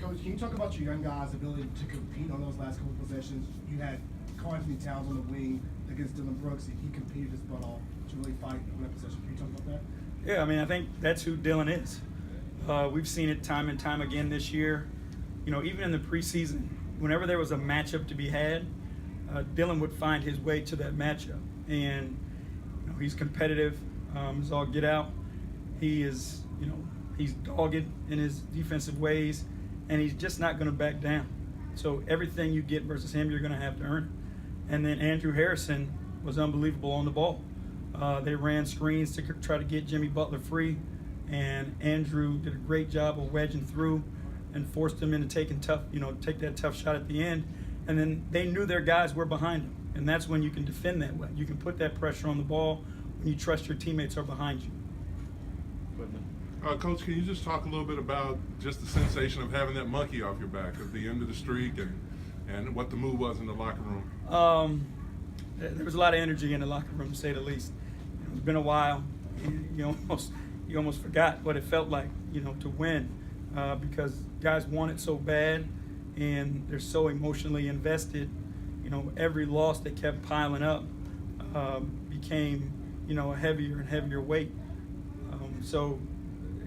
Coach, can you talk about your young guys' ability to compete on those last couple of possessions? You had Anthony Towns on the wing against Dylan Brooks. He competed his butt off to really fight on that possession. Can you talk about that? Yeah, I mean, I think that's who Dylan is. We've seen it time and time again this year. You know, even in the preseason, whenever there was a matchup to be had, Dylan would find his way to that matchup. And, you know, he's competitive as all get out. He is, you know, he's dogged in his defensive ways, and he's just not going to back down. So everything you get versus him, you're going to have to earn it. And then Andrew Harrison was unbelievable on the ball. They ran screens to try to get Jimmy Butler free, and Andrew did a great job of wedging through and forced him into take that tough shot at the end. And then they knew their guys were behind him, and that's when you can defend that way. You can put that pressure on the ball when you trust your teammates are behind you. Coach, can you just talk a little bit about just the sensation of having that monkey off your back at the end of the streak and what the mood was in the locker room? There was a lot of energy in the locker room, to say the least. It's been a while. You almost forgot what it felt like, you know, to win because guys want it so bad and they're so emotionally invested. You know, every loss that kept piling up became, you know, a heavier and heavier weight. So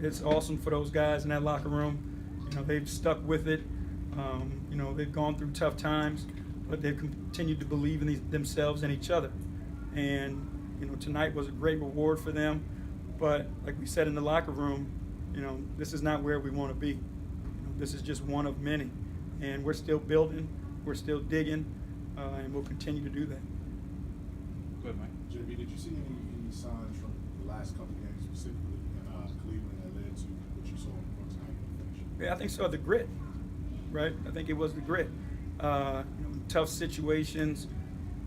it's awesome for those guys in that locker room. You know, they've stuck with it. You know, they've gone through tough times, but they've continued to believe in themselves and each other. And, you know, tonight was a great reward for them. But like we said in the locker room, you know, this is not where we want to be. You know, this is just one of many. And we're still building, we're still digging, and we'll continue to do that. Go ahead, Mike. JB, did you see any signs from the last couple of games, specifically in Cleveland, that led to what you saw on tonight in the finish? Yeah, I think so. The grit, right? I think it was the grit. You know, tough situations,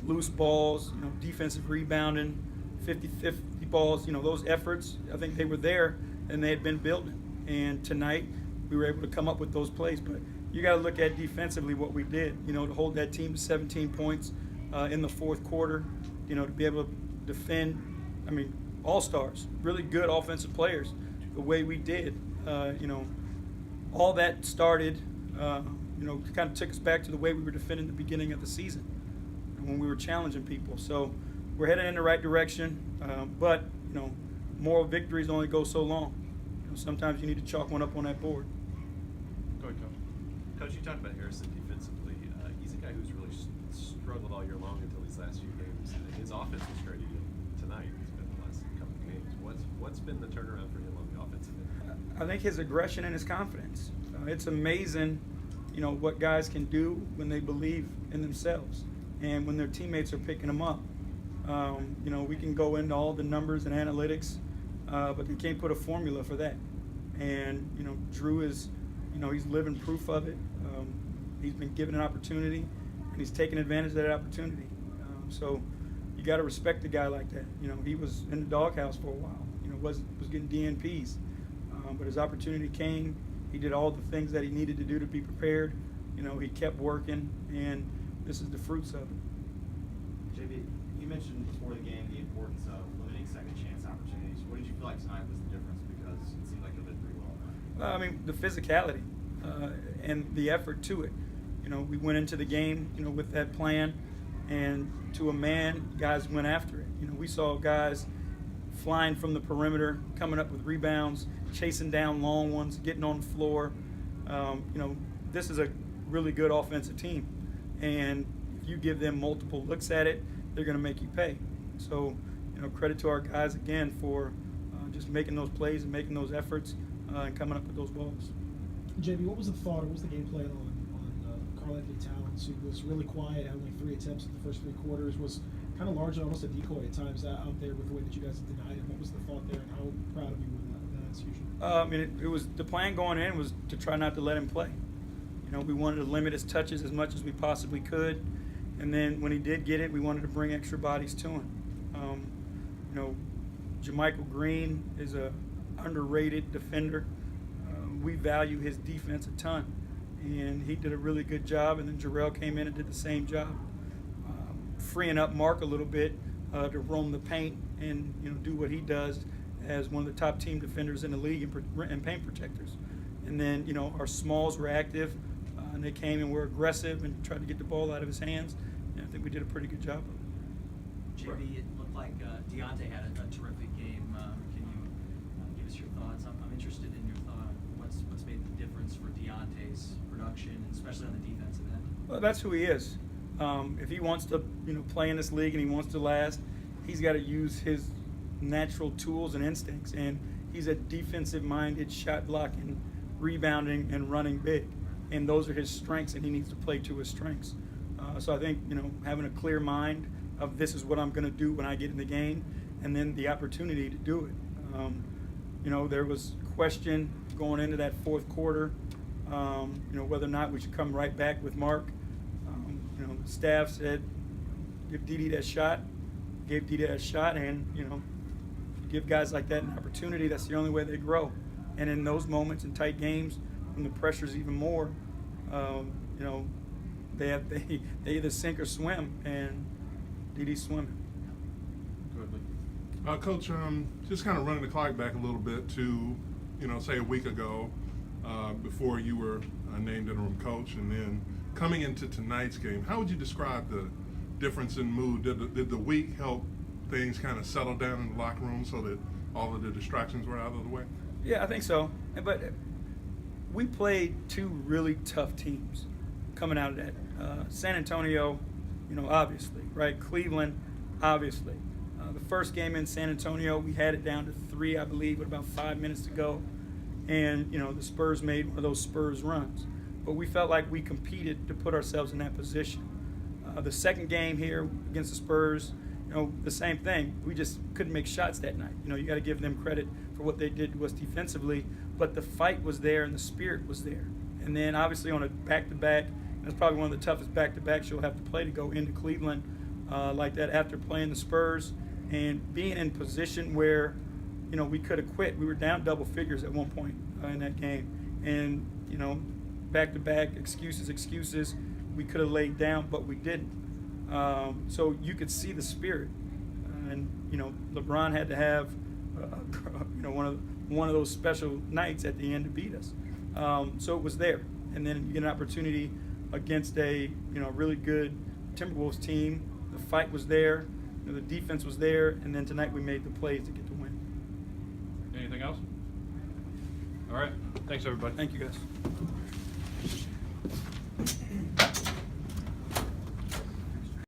loose balls, you know, defensive rebounding, 50-50 balls, you know, those efforts, I think they were there and they had been building. And tonight we were able to come up with those plays. But you got to look at defensively what we did, you know, to hold that team to 17 points in the fourth quarter, you know, to be able to defend, I mean, all-stars, really good offensive players, the way we did. You know, all that started, you know, kind of took us back to the way we were defending the beginning of the season when we were challenging people. So we're headed in the right direction, but, you know, moral victories only go so long. You know, sometimes you need to chalk one up on that board. Go ahead, Coach. Coach, you talked about Harrison defensively. He's a guy who's really struggled all year long until these last few games. His offense was great again tonight. It's been the last couple of games. What's been the turnaround for him on the offensive end? I think his aggression and his confidence. It's amazing, you know, what guys can do when they believe in themselves and when their teammates are picking them up. You know, we can go into all the numbers and analytics, but they can't put a formula for that. And, you know, Drew is, you know, he's living proof of it. He's been given an opportunity, and he's taken advantage of that opportunity. So you got to respect a guy like that. You know, he was in the doghouse for a while. You know, was getting DNPs, but his opportunity came. He did all the things that he needed to do to be prepared. You know, he kept working, and this is the fruits of it. JB, you mentioned before the game the importance of limiting second chance opportunities. What did you feel like tonight was the difference? Because it seemed like you did pretty well. I mean, the physicality and the effort to it. You know, we went into the game, you know, with that plan, and to a man, guys went after it. You know, we saw guys flying from the perimeter, coming up with rebounds, chasing down long ones, getting on the floor. You know, this is a really good offensive team, and if you give them multiple looks at it, they're going to make you pay. So, you know, credit to our guys again for just making those plays and making those efforts and coming up with those balls. JB, what was the thought, or what was the game plan on Karl-Anthony Towns, who was really quiet, had only 3 attempts in the first 3 quarters, was kind of largely almost a decoy at times out there with the way that you guys denied him? What was the thought there, and how proud of you were that execution? I mean, it was the plan going in was to try not to let him play. You know, we wanted to limit his touches as much as we possibly could, and then when he did get it, we wanted to bring extra bodies to him. You know, Jermichael Green is a underrated defender. We value his defense a ton, and he did a really good job, and then Jarrell came in and did the same job, freeing up Mark a little bit to roam the paint and, you know, do what he does as one of the top team defenders in the league and paint protectors. And then, you know, our smalls were active, and they came and were aggressive and tried to get the ball out of his hands. And I think we did a pretty good job of it. JB, it looked like Deontay had a terrific game. Can you give us your thoughts? I'm interested in your thought on what's made the difference for Deontay's production, especially on the defensive end. Well, that's who he is. If he wants to, you know, play in this league and he wants to last, he's got to use his natural tools and instincts. And he's a defensive-minded, shot blocking, rebounding, and running big. And those are his strengths, and he needs to play to his strengths. So I think, you know, having a clear mind of this is what I'm going to do when I get in the game, and then the opportunity to do it. You know, there was question going into that fourth quarter, you know, whether or not we should come right back with Mark. You know, the staff said, give Dede that shot, gave Dede that shot, and, you know, give guys like that an opportunity. That's the only way they grow. And in those moments in tight games, when the pressure's even more, you know, they either sink or swim, and Dede's swimming. Go ahead, Lee. Coach, just kind of running the clock back a little bit to, you know, say a week ago, before you were named interim coach, and then coming into tonight's game, how would you describe the difference in mood? Did the week help things kind of settle down in the locker room so that all of the distractions were out of the way? Yeah, I think so. But we played two really tough teams coming out of that. San Antonio, you know, obviously, right? Cleveland, obviously. The first game in San Antonio, we had it down to 3, I believe, with about 5 minutes to go. And, you know, the Spurs made one of those Spurs runs. But we felt like we competed to put ourselves in that position. The second game here against the Spurs, you know, the same thing. We just couldn't make shots that night. You know, you got to give them credit for what they did to us defensively. But the fight was there and the spirit was there. And then obviously on a back-to-back, that's probably one of the toughest back-to-backs you'll have to play to go into Cleveland like that after playing the Spurs and being in position where, you know, we could have quit. We were down double figures at one point in that game. And, you know, back-to-back, excuses. We could have laid down, but we didn't. So you could see the spirit. And, you know, LeBron had to have, you know, one of those special nights at the end to beat us. So it was there. And then you get an opportunity against a, you know, really good Timberwolves team. The fight was there. You know, the defense was there. And then tonight we made the plays to get the win. Anything else? All right. Thanks, everybody. Thank you, guys.